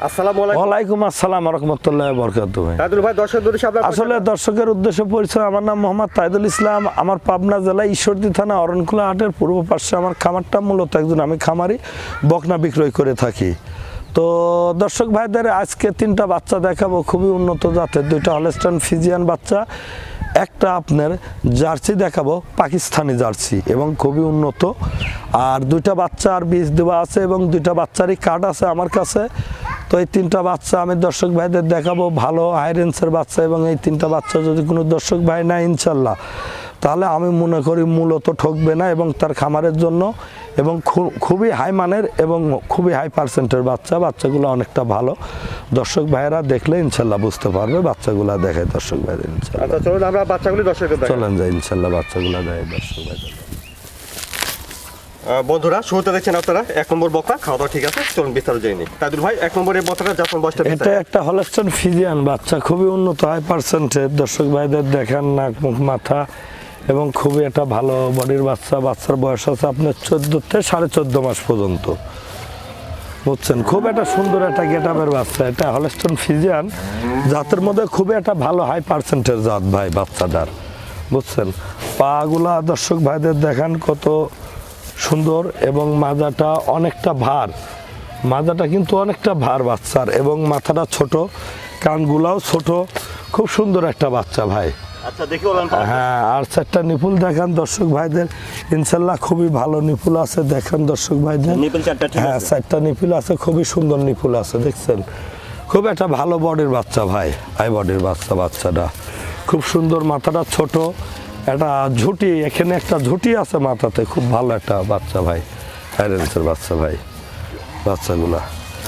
আসসালামু আলাইকুম। ওয়ালাইকুম আসসালাম ওয়া রাহমাতুল্লাহি ওয়া বারাকাতুহু। তাইদুল ভাই, আসলে দর্শকের উদ্দেশ্যে পরিচয়, আমার নাম মোহাম্মদ তাইদুল ইসলাম। আমার পাবনা জেলা ঈশ্বরদী থানা অরণকুলা হাটের পূর্ব পাশে আমার খামারটা। মূলত আমি খামারি, বকনা বিক্রয় করে থাকি। তো দর্শক ভাইদের আজকে 3টা বাচ্চা দেখাবো, খুবই উন্নত জাতের। 2টা হলস্টাইন ফ্রিজিয়ান বাচ্চা, একটা আপনার জার্সি দেখাবো, পাকিস্তানি জার্সি, এবং খুবই উন্নত। আর 2টা বাচ্চা আর বীজ দেওয়া আছে, এবং 2টা বাচ্চারই কার্ড আছে আমার কাছে। তো এই 3টা বাচ্চা আমি দর্শক ভাইদের দেখাবো, ভালো হাই রেঞ্জের বাচ্চা। এবং এই 3টা বাচ্চা যদি কোনো দর্শক ভাই না ইনশাল্লাহ, তাহলে আমি মনে করি মূলত ঠকবে না, এবং তার খামারের জন্য, এবং খুবই হাই মানের এবং খুবই হাই পার্সেন্টের বাচ্চাগুলো অনেকটা ভালো। দর্শক ভাইয়েরা দেখলে ইনশাল্লাহ বুঝতে পারবে। বাচ্চাগুলো দেখায় দর্শক ভাইদের ইনশাল্লাহ। আচ্ছা চলুন আমরা বাচ্চাগুলি দর্শকদের দেখাই। চলেন যাই ইনশাল্লাহ বাচ্চাগুলো দেখায় দর্শক ভাইদের। বন্ধুরা, শুরুতে দেখছেন আপনারা 1 নম্বর বকনা। খাওয়া দাওয়া ঠিক আছে, চলুন বিস্তারিত জেনে নিই। তাইদুল ভাই, 1 নম্বরের বকনাটা জাতমান বয়সটা এটা একটা হলস্টাইন ফ্রিজিয়ান বাচ্চা, খুবই উন্নত হাই পার্সেন্টের। দর্শক ভাইদের দেখেন নাক মুখ মাথা, এবং খুবই একটা ভালো বডির বাচ্চা। বাচ্চার বয়স আছে আপনার 14 থেকে 14.5 মাস পর্যন্ত, বুঝছেন। খুব একটা সুন্দর একটা গেটআপের বাচ্চা। এটা হলস্টাইন ফ্রিজিয়ান জাতের মধ্যে খুবই একটা ভালো হাই পার্সেন্টের জাত ভাই বাচ্চাটার, বুঝছেন। পাগুলা দর্শক ভাইদের দেখান কত সুন্দর, এবং মাজাটা অনেকটা ভার। মাজাটা কিন্তু অনেকটা ভার বাচ্চার, এবং মাথাটা ছোট, কানগুলাও ছোট। খুব সুন্দর একটা বাচ্চা ভাই। আচ্ছা দেখি বলেন। হ্যাঁ, আর 4টা নিপুল দেখান দর্শক ভাইদের, ইনশাল্লাহ খুবই ভালো নিপুল আছে। দেখেন দর্শক ভাইদের, হ্যাঁ 4টা নিপুল আছে, খুবই সুন্দর নিপুল আছে, দেখছেন। খুব একটা ভালো বডির বাচ্চা ভাই, হাই বডির বাচ্চাটা খুব সুন্দর। মাথাটা ছোট, একটা ঝুঁটি, এখানে একটা ঝুঁটি আছে মাথাতে। খুব ভালো একটা বাচ্চা ভাই, হাইরেন্সের বাচ্চা ভাই বাচ্চাগুলা।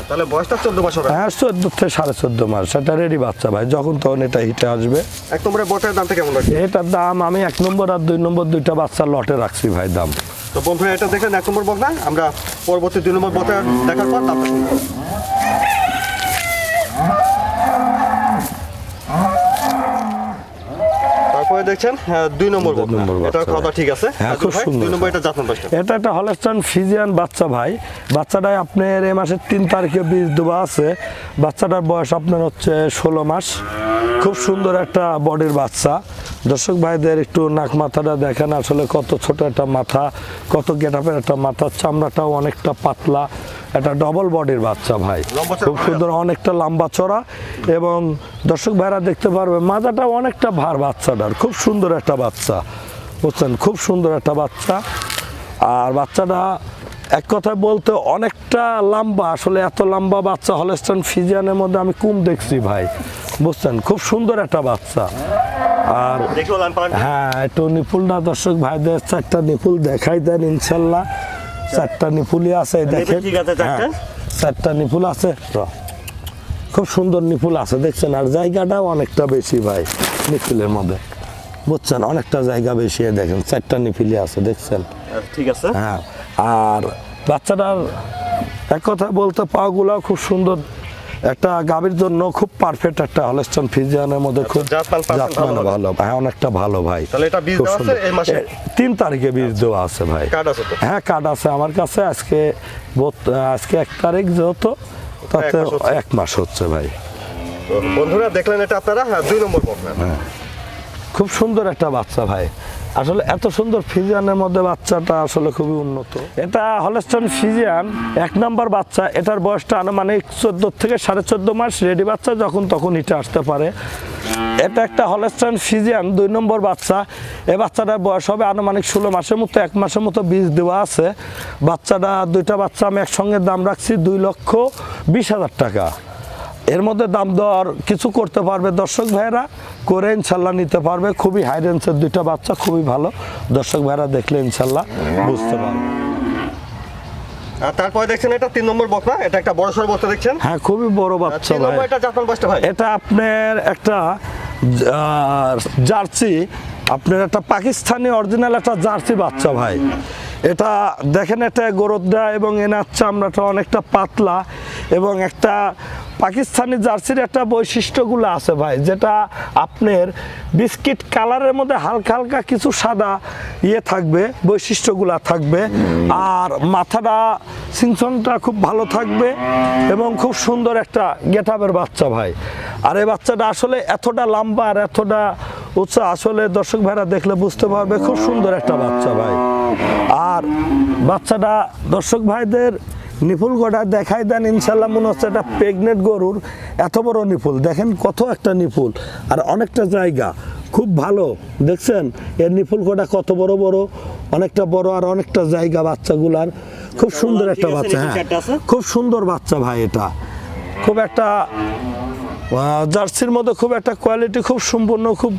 তাহলে বয়সটা 14 মাস হবে। হ্যাঁ 14 থেকে 14.5 মাস। এটা রেডি বাচ্চা ভাই, যখন তখন এটা হিটে আসবে। 1 নম্বরের বকনার দামটা কেমন রাখছেন? এটার দাম আমি 1 নম্বর আর 2 নম্বর 2টা বাচ্চা লটে রাখছি ভাই দাম। তো বন্ধুরা, এটা দেখলেন 1 নম্বর বকনা। আমরা পরবর্তী 2 নম্বর বকনা দেখার পর দামটা শুনবো। তারপরে দেখছেন 2 নম্বর বকনা। এটা খাওয়া ঠিক আছে। হ্যাঁ খুব সুন্দর। 2 নম্বর এটা জাতমান বয়সটা। এটা একটা হলস্টাইন ফ্রিজিয়ান বাচ্চা ভাই। বাচ্চাটাই আপনার এই মাসের 3 তারিখে বীজ দেওয়া আছে। বাচ্চাটার বয়স আপনার হচ্ছে 16 মাস। খুব সুন্দর একটা বডির বাচ্চা। দর্শক ভাইদের একটু নাক মাথাটা দেখেন, আসলে কত ছোট একটা মাথা, কত গেটআপের একটা মাথা। চামড়াটাও অনেকটা পাতলা, একটা ডবল বডির বাচ্চা ভাই, খুব সুন্দর, অনেকটা লম্বা চড়া। এবং দর্শক ভাইরা দেখতে পারবে মাজাটা অনেকটা ভার বাচ্চাটার। খুব সুন্দর একটা বাচ্চা, বুঝছেন, খুব সুন্দর একটা বাচ্চা। আর বাচ্চাটা এক কথায় বলতে অনেকটা লম্বা। আসলে এত লম্বা বাচ্চা হলস্টাইন ফ্রিজিয়ানের মধ্যে আমি কম দেখছি ভাই, বুঝছেন। খুব সুন্দর একটা বাচ্চা। আর হ্যাঁ, একটু নিপুলটা দর্শক ভাইদের 4টা নিপুল দেখাই দেন ইনশাল্লাহ। 4টা নিপুলই আছে, দেখেন। হ্যাঁ 4টা নিপুল আছে, খুব সুন্দর নিপুল আছে, দেখছেন। আর জায়গাটাও অনেকটা বেশি ভাই নিপুলের মধ্যে, বুঝছেন, অনেকটা জায়গা বেশি। দেখেন 4টা নিপুলই আছে, দেখছেন। ঠিক আছে। হ্যাঁ, আর বাচ্চাটার এক কথা বলতে পাগুলা খুব সুন্দর। একটা গাভীর জন্য খুব পারফেক্ট একটা হলস্টাইন ফ্রিজিয়ানের মধ্যে খুব জাতমান ভালো। হ্যাঁ অনেকটা ভালো ভাই। তাহলে এটা বীজ দেওয়া আছে এই মাসে 3 তারিখে বীজ দেওয়া আছে ভাই। কার্ড আছে তো? হ্যাঁ কার্ড আছে আমার কাছে। আজকে 1 তারিখ যেহেতু, তাতে 1 মাস হচ্ছে ভাই। বন্ধুরা দেখলেন এটা আপনারা 2 নম্বর বকনা। হ্যাঁ খুব সুন্দর একটা বাচ্চা ভাই। আসলে এত সুন্দর ফ্রিজিয়ানের মধ্যে বাচ্চাটা আসলে খুবই উন্নত। এটা হলস্টাইন ফ্রিজিয়ান 1 নম্বর বাচ্চা। এটার বয়সটা আনুমানিক 14 থেকে 14.5 মাস। রেডি বাচ্চা, যখন তখন হিটে আসতে পারে। এটা একটা হলস্টাইন ফ্রিজিয়ান 2 নম্বর বাচ্চা। এই বাচ্চাটার বয়স হবে আনুমানিক 16 মাসের মতো। 1 মাসের মতো বীজ দেওয়া আছে। বাচ্চাটা 2টা বাচ্চা আমি একসঙ্গে দাম রাখছি 2,20,000 টাকা। এর মধ্যে দাম দর কিছু করতে পারবে দর্শক ভাইরা, করে ইনশাল্লাহ নিতে পারবে। খুবই হাই রেঞ্জের 2টা বাচ্চা, খুবই ভালো। দর্শক ভাইরা দেখলে ইনশাল্লাহ বুঝতে পারবে। আর তারপরে দেখছেন এটা 3 নম্বর বকনা। এটা একটা বড় সর বাচ্চা দেখছেন। হ্যাঁ খুবই বড় বাচ্চা ভাই। এটা জাতমান বয়সটা ভাই? এটা আপনার একটা জার্সি, আপনার একটা পাকিস্তানি অরিজিনাল একটা জার্সি বাচ্চা ভাই। এটা দেখেন, এটা গোরদা এবং এনার চামড়াটা অনেকটা পাতলা, এবং একটা পাকিস্তানি জার্সির একটা বৈশিষ্ট্যগুলো আছে ভাই, যেটা আপনার বিস্কিট কালারের মধ্যে হালকা হালকা কিছু সাদা থাকবে, বৈশিষ্ট্যগুলা থাকবে। আর মাথাটা সিংসনটা খুব ভালো থাকবে এবং খুব সুন্দর একটা গেটআপের বাচ্চা ভাই। আর এই বাচ্চাটা আসলে এতটা লম্বা আর এতটা উচ্চ, আসলে দর্শক ভাইরা দেখলে বুঝতে পারবে খুব সুন্দর একটা বাচ্চা ভাই। আর বাচ্চাটা দর্শক ভাইদের নিপুল গোটা দেখাই দেন, ইনশাল্লাহ মনে হচ্ছে একটা প্রেগনেন্ট গরুর এত বড় নিপুল, দেখেন কত একটা নিপুল আর অনেকটা জায়গা খুব ভালো। দেখছেন এর নিপুল গোটা কত বড় বড়, অনেকটা বড় আর অনেকটা জায়গা বাচ্চাগুলার। খুব সুন্দর একটা বাচ্চা, হ্যাঁ খুব সুন্দর বাচ্চা ভাই। এটা খুব একটা জার্সির মধ্যে খুব একটা কোয়ালিটি খুব সম্পূর্ণ, খুব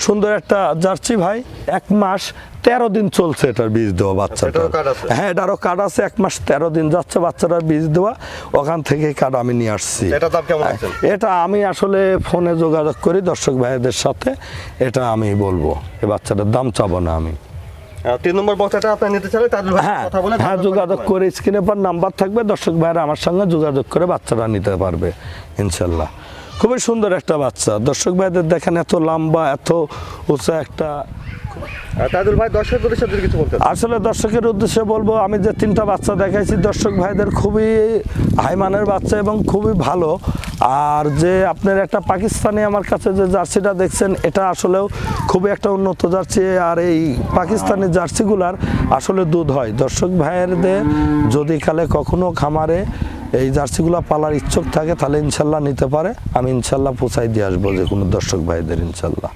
সুন্দর একটা জার্সি ভাই। 1 মাস 13 দিন চলছে এটার বীজ দেওয়া বাচ্চাটা। হ্যাঁ এটারও কার্ড আছে, 1 মাস 13 দিন যাচ্ছে বাচ্চাটার বীজ দেওয়া, ওখান থেকে কার্ড আমি নিয়ে আসছি। এটা আমি আসলে ফোনে যোগাযোগ করি দর্শক ভাইদের সাথে, এটা আমি বলবো। এই বাচ্চাটার দাম চাবো না আমি। 3 নম্বর বক্সটা আপনি নিতে চাইলে তাদের কথা বলে, হ্যাঁ যোগাযোগ করে স্ক্রিনে পর নাম্বার থাকবে, দর্শক ভাইরা আমার সঙ্গে যোগাযোগ করে বাচ্চাটা নিতে পারবে ইনশাল্লাহ। খুবই সুন্দর একটা বাচ্চা, দর্শক ভাইদের দেখেন এত লম্বা এত উঁচা একটা। তাইদুল ভাই দর্শকের উদ্দেশ্যে কিছু বলতে, আসলে দর্শকের উদ্দেশ্যে বলবো, আমি যে 3টা বাচ্চা দেখাইছি দর্শক ভাইদের খুবই হাইমানের বাচ্চা এবং খুবই ভালো। আর যে আপনার একটা পাকিস্তানি আমার কাছে যে জার্সিটা দেখছেন, এটা আসলেও খুবই একটা উন্নত জার্সি। আর এই পাকিস্তানি জার্সিগুলার আসলে দুধ হয়। দর্শক ভাইয়েরদের যদি কালে কখনো খামারে এই জার্সিগুলো পালার ইচ্ছুক থাকে তাহলে ইনশাল্লাহ নিতে পারে, আমি ইনশাল্লাহ পৌঁছাই দিয়ে আসবো যে কোনো দর্শক ভাইদের ইনশাল্লাহ।